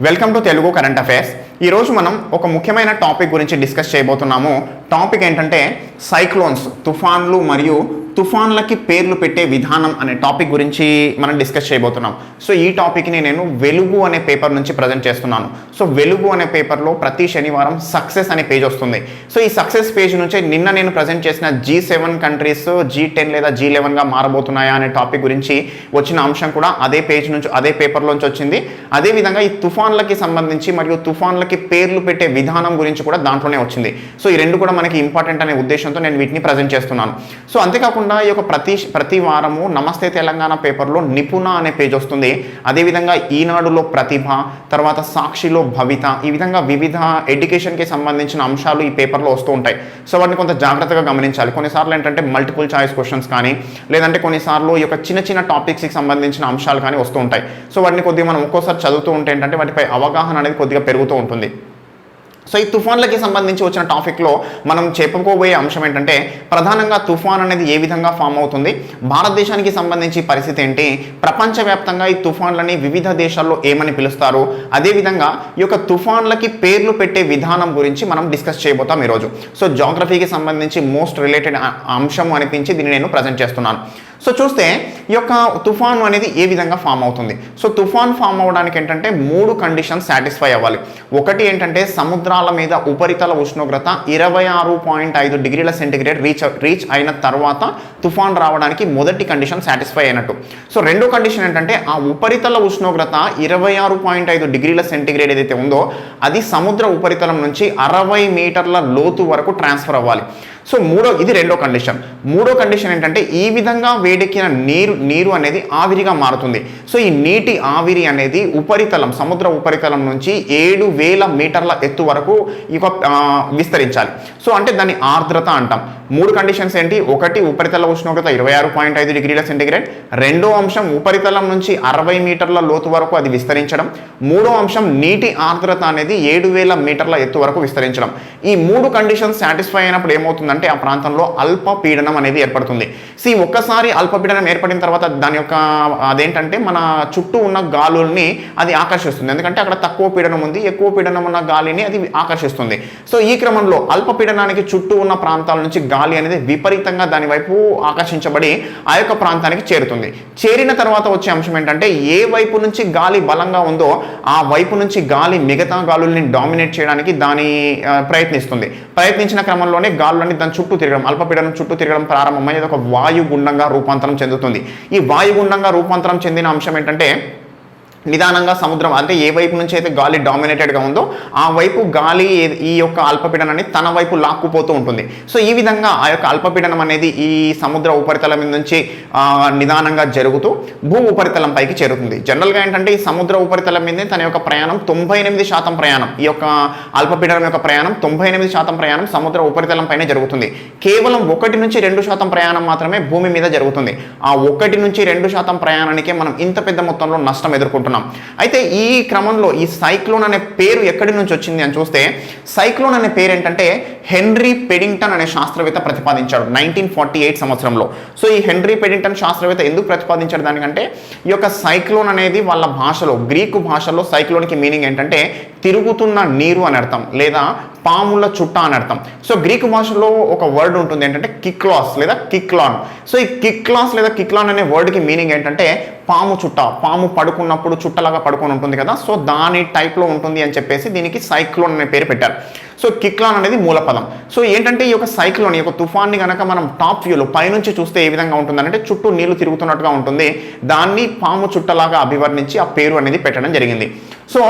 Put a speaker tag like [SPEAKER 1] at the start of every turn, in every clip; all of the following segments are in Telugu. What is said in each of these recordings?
[SPEAKER 1] Welcome to Telugu current affairs. ఈరోజు మనం ఒక ముఖ్యమైన టాపిక్ గురించి డిస్కస్ చేయబోతున్నాము. టాపిక్ ఏంటంటే సైక్లోన్స్, తుఫాన్లు మరియు తుఫాన్లకి పేర్లు పెట్టే విధానం అనే టాపిక్ గురించి మనం డిస్కస్ చేయబోతున్నాం. సో ఈ టాపిక్ని నేను వెలుగు అనే పేపర్ నుంచి ప్రజెంట్ చేస్తున్నాను. సో వెలుగు అనే పేపర్లో ప్రతి శనివారం సక్సెస్ అనే పేజ్ వస్తుంది. సో ఈ సక్సెస్ పేజ్ నుంచే నిన్న నేను ప్రజెంట్ చేసిన G7 కంట్రీస్ G10 లేదా G11గా మారబోతున్నాయా అనే టాపిక్ గురించి వచ్చిన అంశం కూడా అదే పేజ్ నుంచి, అదే పేపర్లోంచి వచ్చింది. అదేవిధంగా ఈ తుఫాన్లకి సంబంధించి మరియు తుఫాన్లకి పేర్లు పెట్టే విధానం గురించి కూడా దాంట్లోనే వచ్చింది. సో ఈ రెండు కూడా మనకి ఇంపార్టెంట్ అనే ఉద్దేశంతో నేను వీటిని ప్రజెంట్ చేస్తున్నాను. సో అంతేకాకుండా ఈ యొక్క ప్రతి వారము నమస్తే తెలంగాణ పేపర్లో నిపుణ అనే పేజ్ వస్తుంది. అదేవిధంగా ఈనాడులో ప్రతిభ, తర్వాత సాక్షిలో భవిత, ఈ విధంగా వివిధ ఎడ్యుకేషన్కి సంబంధించిన అంశాలు ఈ పేపర్లో వస్తూ ఉంటాయి. సో వాటిని కొంత జాగ్రత్తగా గమనించాలి. కొన్నిసార్లు ఏంటంటే మల్టిపుల్ చాయిస్ క్వశ్చన్స్ కానీ, లేదంటే కొన్నిసార్లు ఈ యొక్క చిన్న చిన్న టాపిక్స్కి సంబంధించిన అంశాలు కానీ వస్తూ ఉంటాయి. సో వాటిని కొద్దిగా మనం ఒక్కోసారి చదువుతూ ఉంటే ఏంటంటే వాటిపై అవగాహన అనేది కొద్దిగా పెరుగుతూ ఉంటుంది. సో ఈ తుఫాన్లకి సంబంధించి వచ్చిన టాపిక్లో మనం చెప్పుకోబోయే అంశం ఏంటంటే ప్రధానంగా తుఫాన్ అనేది ఏ విధంగా ఫామ్ అవుతుంది, భారతదేశానికి సంబంధించి పరిస్థితి ఏంటి, ప్రపంచవ్యాప్తంగా ఈ తుఫాన్లని వివిధ దేశాల్లో ఏమని పిలుస్తారు, అదేవిధంగా ఈ యొక్క తుఫాన్లకి పేర్లు పెట్టే విధానం గురించి మనం డిస్కస్ చేయబోతాం ఈరోజు. సో జాగ్రఫీకి సంబంధించి మోస్ట్ రిలేటెడ్ అంశం అనిపించి దీన్ని నేను ప్రజెంట్ చేస్తున్నాను. సో చూస్తే ఈ యొక్క తుఫాన్ అనేది ఏ విధంగా ఫామ్ అవుతుంది. సో తుఫాన్ ఫామ్ అవ్వడానికి ఏంటంటే 3 కండిషన్స్ సాటిస్ఫై అవ్వాలి. ఒకటి ఏంటంటే సముద్రాల మీద ఉపరితల ఉష్ణోగ్రత 26.5 డిగ్రీల సెంటిగ్రేడ్ రీచ్ అయిన తర్వాత తుఫాన్ రావడానికి మొదటి కండిషన్ సాటిస్ఫై అయినట్టు. సో రెండో కండిషన్ ఏంటంటే ఆ ఉపరితల ఉష్ణోగ్రత 26.5 డిగ్రీల సెంటిగ్రేడ్ ఏదైతే ఉందో అది సముద్ర ఉపరితలం నుంచి 60 మీటర్ల లోతు వరకు ట్రాన్స్ఫర్ అవ్వాలి. సో ఇది రెండో కండిషన్. మూడో కండిషన్ ఏంటంటే ఈ విధంగా వేడెక్కిన నీరు అనేది ఆవిరిగా మారుతుంది. సో ఈ నీటి ఆవిరి అనేది సముద్ర ఉపరితలం నుంచి 7,000 మీటర్ల ఎత్తు వరకు విస్తరించాలి. సో అంటే దాన్ని ఆర్ద్రత అంటాం. 3 కండిషన్స్ ఏంటి? ఒకటి ఉపరితల ఉష్ణోగ్రత 26.5 డిగ్రీల సెంటిగ్రేడ్, రెండో అంశం ఉపరితలం నుంచి 60 మీటర్ల లోతు వరకు అది విస్తరించడం, మూడో అంశం నీటి ఆర్ద్రత అనేది 7,000 మీటర్ల ఎత్తు వరకు విస్తరించడం. ఈ 3 కండిషన్స్ సాటిస్ఫై అయినప్పుడు ఏమవుతుందంటే ఆ ప్రాంతంలో అల్పపీడనం అనేది ఏర్పడుతుంది. ఒక్కసారి అల్పపీడనం ఏర్పడిన తర్వాత దాని యొక్క అదేంటంటే మన చుట్టూ ఉన్న గాలుల్ని అది ఆకర్షిస్తుంది. ఎందుకంటే అక్కడ తక్కువ పీడనం ఉంది, ఎక్కువ పీడనం ఉన్న గాలిని అది ఆకర్షిస్తుంది. సో ఈ క్రమంలో అల్పపీడనానికి చుట్టూ ఉన్న ప్రాంతాల నుంచి గాలి అనేది విపరీతంగా దాని వైపు ఆకర్షించబడి ఆ యొక్క ప్రాంతానికి చేరుతుంది. చేరిన తర్వాత వచ్చే అంశం ఏంటంటే ఏ వైపు నుంచి గాలి బలంగా ఉందో ఆ వైపు నుంచి గాలి మిగతా గాలుల్ని డామినేట్ చేయడానికి ప్రయత్నించిన క్రమంలోనే గాలులని దాని చుట్టూ తిరగడం, అల్పపీడనం చుట్టూ తిరగడం ప్రారంభమై ఒక వాయుగుండంగా రూపాంతరం చెందుతుంది. ఈ వాయుగుండంగా రూపాంతరం చెందిన అంశం ఏంటంటే నిదానంగా సముద్రం అంటే ఏ వైపు నుంచి అయితే గాలి డామినేటెడ్గా ఉందో ఆ వైపు గాలి ఈ యొక్క అల్పపీడనాన్ని తన వైపు లాక్కుపోతూ ఉంటుంది. సో ఈ విధంగా ఆ యొక్క అల్పపీడనం అనేది ఈ సముద్ర ఉపరితలం మీద నుంచి నిదానంగా జరుగుతూ భూ ఉపరితలం పైకి చేరుతుంది. జనరల్గా ఏంటంటే ఈ సముద్ర ఉపరితలం మీద తన యొక్క ప్రయాణం 98% ప్రయాణం, ఈ యొక్క అల్పపీడనం యొక్క ప్రయాణం 98% ప్రయాణం సముద్ర ఉపరితలం పైనే జరుగుతుంది. కేవలం 1 నుంచి 2% ప్రయాణం మాత్రమే భూమి మీద జరుగుతుంది. ఆ 1 నుంచి 2% ప్రయాణానికే మనం ఇంత పెద్ద మొత్తంలో నష్టం ఎదుర్కొంటున్నాం. అయితే ఈ క్రమంలో ఈ సైక్లోన్ అనే పేరు ఎక్కడి నుంచి వచ్చింది అని చూస్తే సైక్లోన్ అనే పేరు ఏంటంటే హెన్రీ పెడింగ్టన్ అనే శాస్త్రవేత్త ప్రతిపాదించాడు 1948 సంవత్సరంలో. సో ఈ హెన్రీ పెడింగ్టన్ శాస్త్రవేత్త ఎందుకు ప్రతిపాదించాడు దానికంటే ఈ యొక్క సైక్లోన్ అనేది వాళ్ళ భాషలో, గ్రీకు భాషలో సైక్లోన్కి మీనింగ్ ఏంటంటే తిరుగుతున్న నీరు అని అర్థం, లేదా పాముల చుట్ట అని అర్థం. సో గ్రీకు భాషలో ఒక వర్డ్ ఉంటుంది ఏంటంటే కిక్లాస్ లేదా కిక్లాన్. సో ఈ కిక్లాస్ లేదా కిక్లాన్ అనే వర్డ్కి మీనింగ్ ఏంటంటే పాము చుట్ట, పాము పడుకున్నప్పుడు చుట్టలాగా పడుకొని ఉంటుంది కదా, సో దాని టైప్లో ఉంటుంది అని చెప్పేసి దీనికి సైక్లోన్ అనే పేరు పెట్టారు. సో కిక్లాన్ అనేది మూలపదం. సో ఏంటంటే ఈ యొక్క సైక్లోన్, ఈ యొక్క తుఫాన్ని కనుక మనం టాప్ వ్యూలో పైనుంచి చూస్తే ఏ విధంగా ఉంటుందంటే చుట్టూ నీళ్లు తిరుగుతున్నట్టుగా ఉంటుంది. దాన్ని పాము చుట్టలాగా అభివర్ణించి ఆ పేరు అనేది పెట్టడం జరిగింది. సో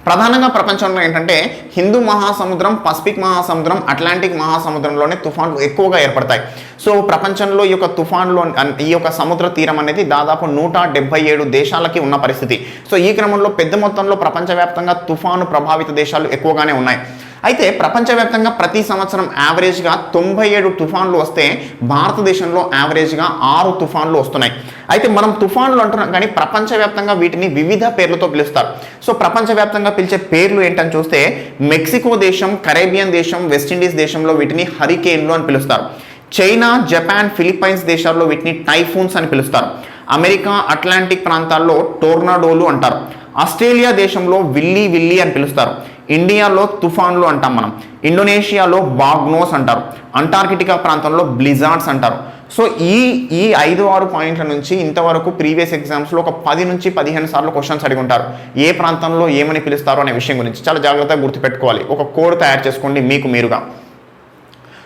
[SPEAKER 1] ప్రధానంగా ప్రపంచంలో ఏంటంటే హిందూ మహాసముద్రం, పసిఫిక్ మహాసముద్రం, అట్లాంటిక్ మహాసముద్రంలోనే తుఫాన్లు ఎక్కువగా ఏర్పడతాయి. సో ప్రపంచంలో ఈ యొక్క తుఫాన్లో ఈ యొక్క సముద్ర తీరం అనేది దాదాపు 177 దేశాలకి ఉన్న పరిస్థితి. సో ఈ క్రమంలో పెద్ద మొత్తంలో ప్రపంచవ్యాప్తంగా తుఫాను ప్రభావిత దేశాలు ఎక్కువగానే ఉన్నాయి. అయితే ప్రపంచవ్యాప్తంగా ప్రతి సంవత్సరం యావరేజ్గా 97 తుఫాన్లు వస్తే భారతదేశంలో యావరేజ్గా 6 తుఫాన్లు వస్తున్నాయి. అయితే మనం తుఫాన్లు అంటున్నాం కానీ ప్రపంచవ్యాప్తంగా వీటిని వివిధ పేర్లతో పిలుస్తారు. సో ప్రపంచవ్యాప్తంగా పిలిచే పేర్లు ఏంటని చూస్తే మెక్సికో దేశం, కరేబియన్ దేశం, వెస్టిండీస్ దేశంలో వీటిని హరికేన్లు అని పిలుస్తారు. చైనా, జపాన్, ఫిలిప్పైన్స్ దేశాల్లో వీటిని టైఫూన్స్ అని పిలుస్తారు. అమెరికా, అట్లాంటిక్ ప్రాంతాల్లో టోర్నాడోలు అంటారు. ఆస్ట్రేలియా దేశంలో విల్లీ విల్లీ అని పిలుస్తారు. ఇండియాలో తుఫాన్లు అంటాం మనం. ఇండోనేషియాలో బాగ్నోస్ అంటారు. అంటార్కిటికా ప్రాంతంలో బ్లిజార్డ్స్ అంటారు. సో ఈ 5-6 పాయింట్ల నుంచి ఇంతవరకు ప్రీవియస్ ఎగ్జామ్స్లో ఒక 10 నుంచి 15 సార్లు క్వశ్చన్స్ అడిగి ఉంటారు. ఏ ప్రాంతంలో ఏమని పిలుస్తారో అనే విషయం గురించి చాలా జాగ్రత్తగా గుర్తుపెట్టుకోవాలి. ఒక కోడ్ తయారు చేసుకోండి మీకు మీరుగా.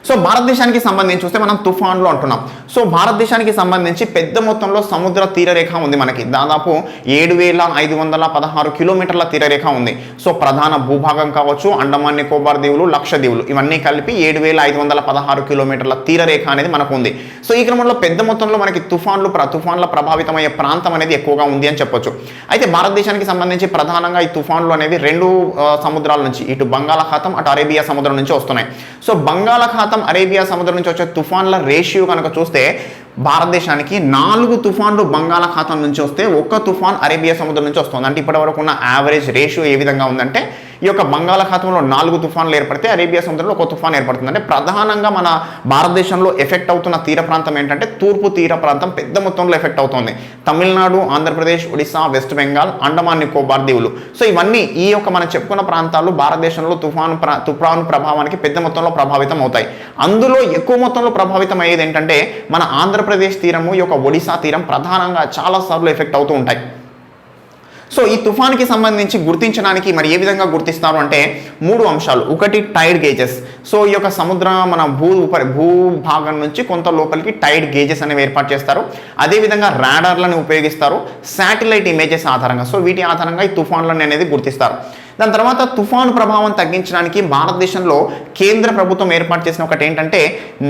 [SPEAKER 1] సో భారతదేశానికి సంబంధించి చూస్తే మనం తుఫాన్లు అంటున్నాం. సో భారతదేశానికి సంబంధించి పెద్ద మొత్తంలో సముద్ర తీరరేఖ ఉంది మనకి. దాదాపు 7,516 కిలోమీటర్ల తీరరేఖ ఉంది. సో ప్రధాన భూభాగం కావచ్చు, అండమాన్ నికోబార్ దీవులు, లక్షద్వీపులు ఇవన్నీ కలిపి 7,516 కిలోమీటర్ల తీరరేఖ అనేది మనకు ఉంది. సో ఈ క్రమంలో పెద్ద మొత్తంలో మనకి తుఫాన్ల ప్రభావితమయ్యే ప్రాంతం అనేది ఎక్కువగా ఉంది అని చెప్పొచ్చు. అయితే భారతదేశానికి సంబంధించి ప్రధానంగా ఈ తుఫాన్లు అనేవి 2 సముద్రాల నుంచి, ఇటు బంగాళాఖాతం అటు అరేబియా సముద్రం నుంచి వస్తున్నాయి. సో బంగాళాఖాతం అరేబియా సముద్రం నుంచి వచ్చే తుఫాన్ల రేషియో కనుక చూస్తే భారతదేశానికి 4 తుఫాన్లు బంగాళాఖాతం నుంచి వస్తే 1 తుఫాన్ అరేబియా సముద్రం నుంచి వస్తుంది. అంటే ఇప్పటి వరకు ఉన్న యావరేజ్ రేషియో ఏ విధంగా ఉందంటే ఈ యొక్క బంగాళాఖాతంలో 4 తుఫాన్లు ఏర్పడితే అరేబియా సముద్రంలో 1 తుఫాన్ ఏర్పడుతుంది. అంటే ప్రధానంగా మన భారతదేశంలో ఎఫెక్ట్ అవుతున్న తీర ప్రాంతం ఏంటంటే తూర్పు తీర ప్రాంతం పెద్ద మొత్తంలో ఎఫెక్ట్ అవుతుంది. తమిళనాడు, ఆంధ్రప్రదేశ్, ఒడిశా, వెస్ట్ బెంగాల్, అండమాన్ నికోబార్ దీవులు. సో ఇవన్నీ ఈ యొక్క మనం చెప్పుకున్న ప్రాంతాలు భారతదేశంలో తుఫాను ప్రభావానికి పెద్ద మొత్తంలో ప్రభావితం అవుతాయి. అందులో ఎక్కువ మొత్తంలో ప్రభావితం అయ్యేది ఏంటంటే మన ఆంధ్రప్రదేశ్ తీరము, ఈ యొక్క ఒడిశా తీరం ప్రధానంగా చాలా సార్లు ఎఫెక్ట్ అవుతూ ఉంటాయి. సో ఈ తుఫాన్కి సంబంధించి గుర్తించడానికి మరి ఏ విధంగా గుర్తిస్తారు అంటే 3 అంశాలు. ఒకటి టైడ్ గేజెస్. సో ఈ యొక్క మన భూభాగం నుంచి కొంత లోపలికి టైడ్ గేజెస్ అనేవి ఏర్పాటు చేస్తారు. అదేవిధంగా రాడార్లను ఉపయోగిస్తారు, శాటిలైట్ ఇమేజెస్ ఆధారంగా. సో వీటి ఆధారంగా ఈ తుఫాన్లను అనేది గుర్తిస్తారు. దాని తర్వాత తుఫాను ప్రభావం తగ్గించడానికి భారతదేశంలో కేంద్ర ప్రభుత్వం ఏర్పాటు చేసిన ఒకటి ఏంటంటే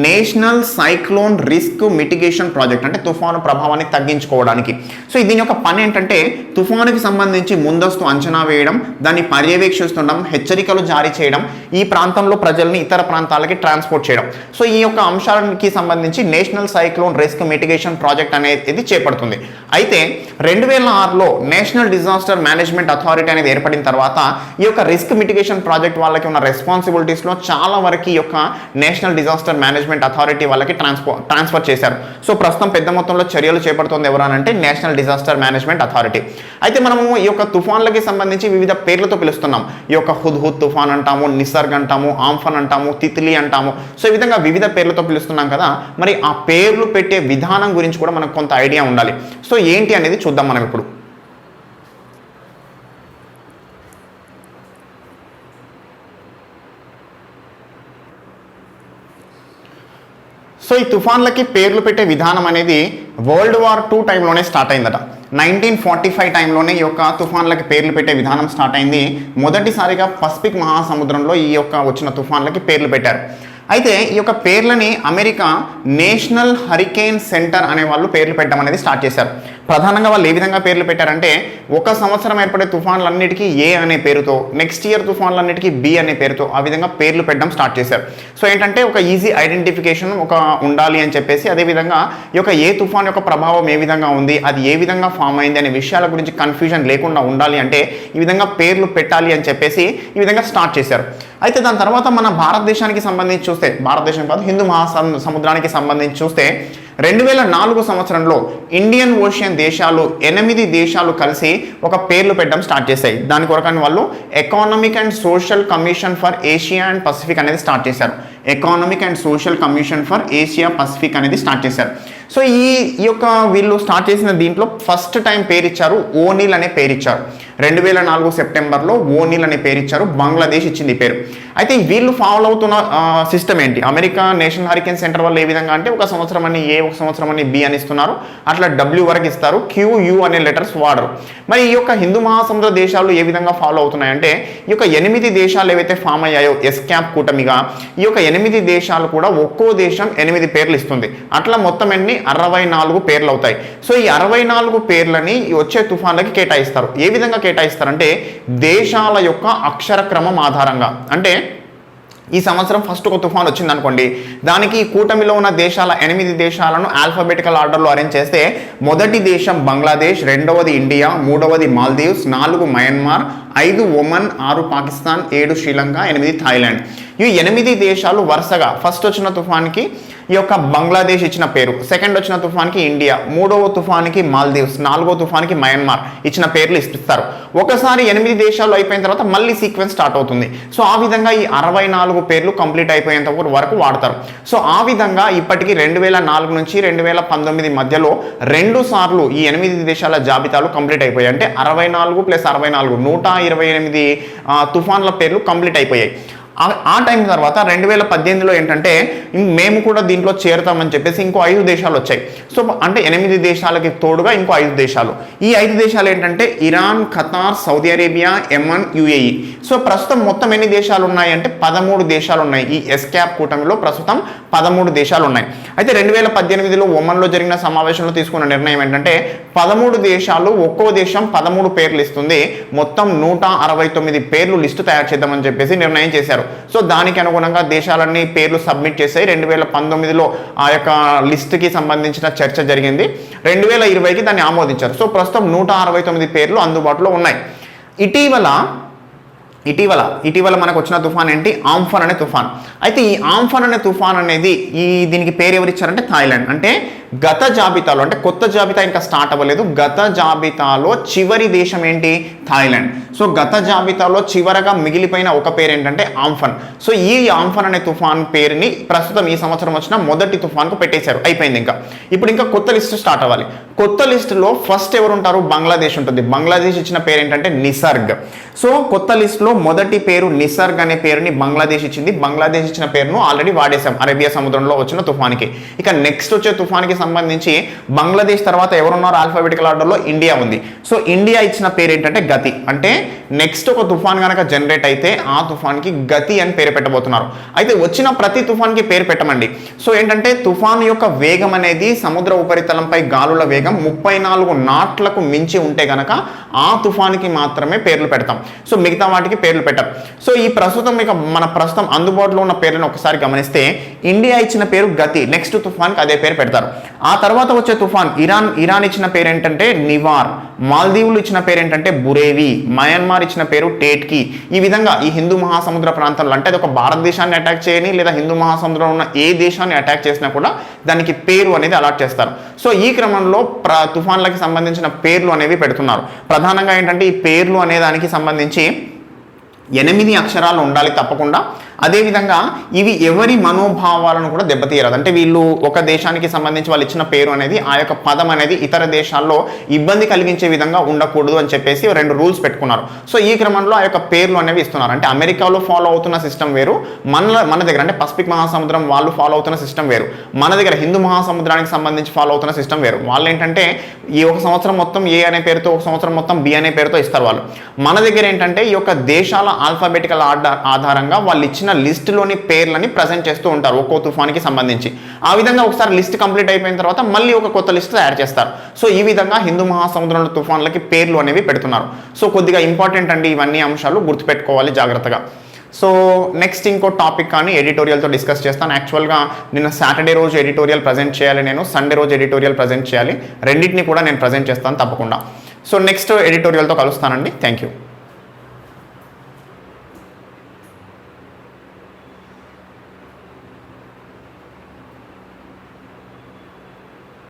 [SPEAKER 1] national cyclone risk mitigation project. అంటే తుఫాను ప్రభావాన్ని తగ్గించుకోవడానికి. సో దీని యొక్క పని ఏంటంటే తుఫానుకి సంబంధించి ముందస్తు అంచనా వేయడం, దాన్ని పర్యవేక్షిస్తుండడం, హెచ్చరికలు జారీ చేయడం, ఈ ప్రాంతంలో ప్రజల్ని ఇతర ప్రాంతాలకి ట్రాన్స్పోర్ట్ చేయడం. సో ఈ యొక్క అంశానికి సంబంధించి national cyclone risk mitigation project అనేది చేపడుతుంది. అయితే 2006లో నేషనల్ డిజాస్టర్ మేనేజ్మెంట్ అథారిటీ అనేది ఏర్పడిన తర్వాత ఈ యొక్క రిస్క్ మిటిగేషన్ ప్రాజెక్ట్ వాళ్ళకి ఉన్న రెస్పాన్సిబిలిటీస్లో చాలా వరకు ఈ యొక్క నేషనల్ డిజాస్టర్ మేనేజ్మెంట్ అథారిటీ వాళ్ళకి ట్రాన్స్ఫర్ చేశారు. సో ప్రస్తుతం పెద్ద మొత్తంలో చర్యలు చేపడుతుంది ఎవరనంటే నేషనల్ డిజాస్టర్ మేనేజ్మెంట్ అథారిటీ. అయితే మనము ఈ యొక్క తుఫాన్లకి సంబంధించి వివిధ పేర్లతో పిలుస్తున్నాం. ఈ యొక్క హుద్హుద్ తుఫాన్ అంటాము, నిసర్గ్ అంటాము, ఆంఫన్ అంటాము, తిత్లీ అంటాము. సో ఈ విధంగా వివిధ పేర్లతో పిలుస్తున్నాం కదా. మరి ఆ పేర్లు పెట్టే విధానం గురించి కూడా మనకు కొంత ఐడియా ఉండాలి. సో ఏంటి అనేది చూద్దాం మనం ఇప్పుడు. సో ఈ తుఫాన్లకి పేర్లు పెట్టే విధానం అనేది World War II టైంలోనే స్టార్ట్ అయిందట. 1945 టైంలోనే ఈ యొక్క తుఫాన్లకి పేర్లు పెట్టే విధానం స్టార్ట్ అయింది. మొదటిసారిగా పసిఫిక్ మహాసముద్రంలో ఈ యొక్క వచ్చిన తుఫాన్లకి పేర్లు పెట్టారు. అయితే ఈ యొక్క పేర్లని అమెరికా నేషనల్ హరికేన్ సెంటర్ అనే వాళ్ళు పేర్లు పెట్టడం అనేది స్టార్ట్ చేశారు. ప్రధానంగా వాళ్ళు ఏ విధంగా పేర్లు పెట్టారంటే ఒక సంవత్సరం ఏర్పడే తుఫాన్లన్నిటికీ ఏ అనే పేరుతో, నెక్స్ట్ ఇయర్ తుఫాన్లన్నిటికీ బి అనే పేరుతో ఆ విధంగా పేర్లు పెట్టడం స్టార్ట్ చేశారు. సో ఏంటంటే ఒక ఈజీ ఐడెంటిఫికేషన్ ఒక ఉండాలి అని చెప్పేసి, అదేవిధంగా ఈ యొక్క ఏ తుఫాన్ యొక్క ప్రభావం ఏ విధంగా ఉంది, అది ఏ విధంగా ఫామ్ అయింది అనే విషయాల గురించి కన్ఫ్యూజన్ లేకుండా ఉండాలి అంటే ఈ విధంగా పేర్లు పెట్టాలి అని చెప్పేసి ఈ విధంగా స్టార్ట్ చేశారు. అయితే దాని తర్వాత మన భారతదేశానికి సంబంధించి చూస్తే, భారతదేశం కాదు హిందూ మహాసముద్రానికి సంబంధించి చూస్తే 2004 సంవత్సరంలో ఇండియన్ ఓషియన్ దేశాలు 8 దేశాలు కలిసి ఒక పేర్లు పెట్టడం స్టార్ట్ చేశాయి. దాని కొరకని వాళ్ళు economic and social commission for Asia and Pacific అనేది స్టార్ట్ చేశారు. Economic and social commission for Asia Pacific అనేది స్టార్ట్ చేశారు. సో ఈ యొక్క వీళ్ళు స్టార్ట్ చేసిన దీంట్లో ఫస్ట్ టైం పేరు ఇచ్చారు ఓనీల్ అనే పేరు ఇచ్చారు. 2004 సెప్టెంబర్లో ఓనీల్ అనే పేరు ఇచ్చారు. బంగ్లాదేశ్ ఇచ్చింది ఈ పేరు. అయితే వీళ్ళు ఫాలో అవుతున్న సిస్టమ్ ఏంటి, అమెరికా నేషనల్ హరికేన్ సెంటర్ వాళ్ళు ఏ విధంగా అంటే ఒక సంవత్సరం అని ఏ, ఒక సంవత్సరం అని బి అని ఇస్తున్నారు. అట్లా డబ్ల్యూ వరకు ఇస్తారు, క్యూయూ అనే లెటర్స్ వాడరు. మరి ఈ యొక్క హిందూ మహాసముద్ర దేశాలు ఏ విధంగా ఫాలో అవుతున్నాయంటే ఈ యొక్క 8 దేశాలు ఏవైతే ఫామ్ అయ్యాయో ఎస్క్యాప్ కూటమిగా, ఈ యొక్క 8 దేశాలు కూడా ఒక్కో దేశం 8 పేర్లు ఇస్తుంది. అట్లా మొత్తం ఎన్ని 64 పేర్లు అవుతాయి. సో ఈ 64 పేర్లని వచ్చే తుఫాన్లకి కేటాయిస్తారు. ఏ విధంగా కేటాయిస్తారంటే దేశాల యొక్క అక్షర క్రమం ఆధారంగా. అంటే ఈ సంవత్సరం ఫస్ట్ ఒక తుఫాన్ వచ్చింది అనుకోండి, దానికి ఈ కూటమిలో ఉన్న దేశాల 8 దేశాలను ఆల్ఫాబెటికల్ ఆర్డర్లో అరేంజ్ చేస్తే మొదటి దేశం బంగ్లాదేశ్, రెండవది ఇండియా, మూడవది Maldives, 4 Myanmar, 5 Oman, 6 Pakistan, 7 Sri Lanka, 8 Thailand. ఈ 8 దేశాలు వరుసగా ఫస్ట్ వచ్చిన తుఫాన్కి ఈ యొక్క బంగ్లాదేశ్ ఇచ్చిన పేరు, సెకండ్ వచ్చిన తుఫాన్కి ఇండియా, మూడవ తుఫాన్కి మాల్దీవ్స్, నాలుగో తుఫాన్కి మయన్మార్ ఇచ్చిన పేర్లు ఇస్తారు. ఒకసారి 8 దేశాలు అయిపోయిన తర్వాత మళ్ళీ సీక్వెన్స్ స్టార్ట్ అవుతుంది. సో ఆ విధంగా ఈ 64 పేర్లు కంప్లీట్ అయిపోయేంత వరకు వాడతారు. సో ఆ విధంగా ఇప్పటికీ 2004 నుంచి 2019 మధ్యలో 2 సార్లు ఈ 8 దేశాల జాబితాలు కంప్లీట్ అయిపోయాయి. అంటే 64 + 64 128 తుఫాన్ల పేర్లు కంప్లీట్ అయిపోయాయి. ఆ టైం తర్వాత 2018లో ఏంటంటే మేము కూడా దీంట్లో చేరుతామని చెప్పేసి ఇంకో 5 దేశాలు వచ్చాయి. సో అంటే 8 దేశాలకి తోడుగా ఇంకో 5 దేశాలు. ఈ 5 దేశాలు ఏంటంటే Iran, Qatar, Saudi Arabia, Yemen, UAE. So ప్రస్తుతం మొత్తం ఎన్ని దేశాలు ఉన్నాయి అంటే 13 దేశాలు ఉన్నాయి. ఈ ఎస్కాప్ కూటమిలో ప్రస్తుతం 13 దేశాలు ఉన్నాయి. అయితే 2018లో ఒమన్లో జరిగిన సమావేశంలో తీసుకున్న నిర్ణయం ఏంటంటే 13 దేశాలు ఒక్కో దేశం 13 పేర్లు ఇస్తుంది, మొత్తం 169 పేర్లు లిస్టు తయారు చేద్దామని చెప్పేసి నిర్ణయం చేశారు. సో దానికి అనుగుణంగా దేశాలన్నీ పేర్లు సబ్మిట్ చేశాయి. 2019లో ఆ యొక్క లిస్టుకి సంబంధించిన చర్చ జరిగింది. 2020కి దాన్ని ఆమోదించారు. సో ప్రస్తుతం 169 పేర్లు అందుబాటులో ఉన్నాయి. ఇటీవల మనకు వచ్చిన తుఫాన్ ఏంటి, ఆంఫన్ అనే తుఫాన్. అయితే ఈ ఆంఫన్ అనే తుఫాన్ అనేది దీనికి పేరు ఎవరు ఇచ్చారంటే థాయిలాండ్. అంటే గత జాబితాలో, అంటే కొత్త జాబితా ఇంకా స్టార్ట్ అవ్వలేదు, గత జాబితాలో చివరి దేశం ఏంటి, థాయిలాండ్. సో గత జాబితాలో చివరగా మిగిలిపోయిన ఒక పేరు ఏంటంటే ఆంఫన్. సో ఈ ఆంఫన్ అనే తుఫాన్ పేరుని ప్రస్తుతం ఈ సంవత్సరం వచ్చిన మొదటి తుఫాన్కు పెట్టేశారు, అయిపోయింది. ఇప్పుడు ఇంకా కొత్త లిస్ట్ స్టార్ట్ అవ్వాలి. కొత్త లిస్టులో ఫస్ట్ ఎవరు ఉంటారు, బంగ్లాదేశ్ ఉంటుంది. బంగ్లాదేశ్ ఇచ్చిన పేరు ఏంటంటే నిసర్గ్. సో కొత్త లిస్టులో మొదటి పేరు నిసర్గ్ అనే పేరుని బంగ్లాదేశ్ ఇచ్చింది. బంగ్లాదేశ్ ఇచ్చిన పేరును ఆల్రెడీ వాడేశాం అరేబియా సముద్రంలో వచ్చిన తుఫానికి. ఇక నెక్స్ట్ వచ్చే తుఫానికి సంబంధించి బంగ్లాదేశ్ తర్వాత ఎవరున్నారు ఆల్ఫాబెటికల్ ఆర్డర్లో, ఇండియా ఉంది. సో ఇండియా ఇచ్చిన పేరు ఏంటంటే గతి. అంటే నెక్స్ట్ ఒక తుఫాన్ కనుక జనరేట్ అయితే ఆ తుఫాన్కి గతి అని పేరు పెట్టబోతున్నారు. అయితే వచ్చిన ప్రతి తుఫాన్కి పేరు పెట్టమండి. సో ఏంటంటే తుఫాన్ యొక్క వేగం అనేది సముద్ర ఉపరితలంపై గాలుల వేగం 34 నాట్లకు మించి ఉంటే గనక ఆ తుఫాన్కి మాత్రమే పేర్లు పెడతాం. సో మిగతా వాటికి పేర్లు పెట్టాం. సో ఈ ప్రస్తుతం ఇక మన ప్రస్తుతం అందుబాటులో ఉన్న పేర్లను ఒకసారి గమనిస్తే ఇండియా ఇచ్చిన పేరు గతి, నెక్స్ట్ తుఫాన్కి అదే పేరు పెడతారు. ఆ తర్వాత వచ్చే తుఫాన్ ఇరాన్ ఇచ్చిన పేరు ఏంటంటే నివార్, మాల్దీవులు ఇచ్చిన పేరు ఏంటంటే బురేవి, మయన్మార్ ఇచ్చిన పేరు టేట్కి. ఈ విధంగా ఈ హిందూ మహాసముద్ర ప్రాంతంలో, అంటే అది ఒక భారతదేశాన్ని అటాక్ చేయని లేదా హిందూ మహాసముద్రంలో ఉన్న ఏ దేశాన్ని అటాక్ చేసినా కూడా దానికి పేరు అనేది అలాట్ చేస్తారు. సో ఈ క్రమంలో తుఫాన్లకి సంబంధించిన పేర్లు అనేవి పెడుతున్నారు. ప్రధానంగా ఏంటంటే ఈ పేర్లు అనే దానికి సంబంధించి 8 అక్షరాలు ఉండాలి తప్పకుండా. అదేవిధంగా ఇవి ఎవరి మనోభావాలను కూడా దెబ్బతీయరాదు. అంటే వీళ్ళు ఒక దేశానికి సంబంధించి వాళ్ళు ఇచ్చిన పేరు అనేది ఆ యొక్క పదం అనేది ఇతర దేశాల్లో ఇబ్బంది కలిగించే విధంగా ఉండకూడదు అని చెప్పేసి 2 రూల్స్ పెట్టుకున్నారు. సో ఈ క్రమంలో ఆ యొక్క పేర్లు అనేవి ఇస్తున్నారు. అంటే అమెరికాలో ఫాలో అవుతున్న సిస్టమ్ వేరు, మన దగ్గర అంటే పసిఫిక్ మహాసముద్రం వాళ్ళు ఫాలో అవుతున్న సిస్టమ్ వేరు, మన దగ్గర హిందూ మహాసముద్రానికి సంబంధించి ఫాలో అవుతున్న సిస్టమ్ వేరు. వాళ్ళు ఏంటంటే ఈ ఒక సంవత్సరం మొత్తం ఏ అనే పేరుతో, ఒక సంవత్సరం మొత్తం బి అనే పేరుతో ఇస్తారు వాళ్ళు. మన దగ్గర ఏంటంటే ఈ యొక్క దేశాల ఆల్ఫాబెటికల్ ఆధారంగా వాళ్ళు ఇచ్చిన లిస్టులోని పేర్లని ప్రజెంట్ చేస్తూ ఉంటారు ఒక్కో తుఫానికి సంబంధించి. ఆ విధంగా ఒకసారి లిస్ట్ కంప్లీట్ అయిపోయిన తర్వాత మళ్ళీ ఒక కొత్త లిస్ట్ తయారు చేస్తారు. సో ఈ విధంగా హిందూ మహాసముద్రంలో తుఫాన్లకి పేర్లు అనేవి పెడుతున్నారు. సో కొద్దిగా ఇంపార్టెంట్ అండి, ఇవన్నీ అంశాలు గుర్తుపెట్టుకోవాలి జాగ్రత్తగా. సో నెక్స్ట్ ఇంకో టాపిక్ కానీ ఎడిటోరియల్తో డిస్కస్ చేస్తాను. యాక్చువల్గా నిన్న సాటర్డే రోజు ఎడిటోరియల్ ప్రజెంట్ చేయాలి, నేను సండే రోజు ఎడిటోరియల్ ప్రజెంట్ చేయాలి. రెండింటిని కూడా నేను ప్రజెంట్ చేస్తాను తప్పకుండా. సో నెక్స్ట్ ఎడిటోరియల్తో కలుస్తానండి. Thank you.